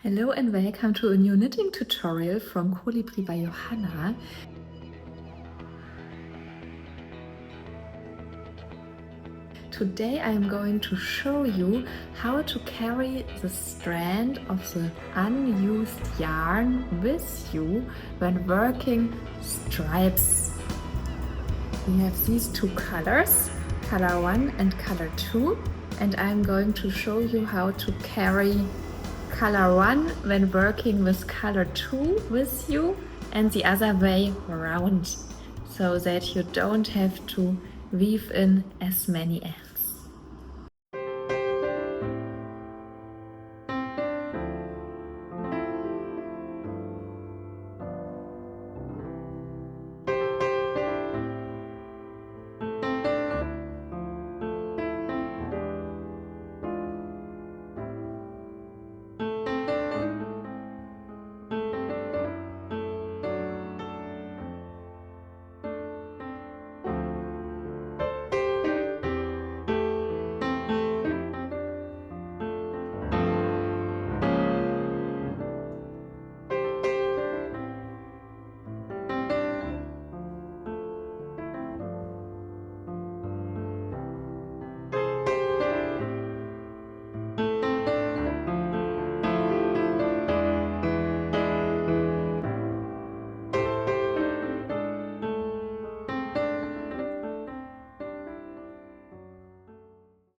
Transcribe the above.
Hello and welcome to a new knitting tutorial from Kolibri by Johanna. Today I am going to show you how to carry the strand of the unused yarn with you when working stripes. We have these two colors, color 1 and color 2, and I'm going to show you how to carry color 1 when working with color 2 with you and the other way around, so that you don't have to weave in as many ends.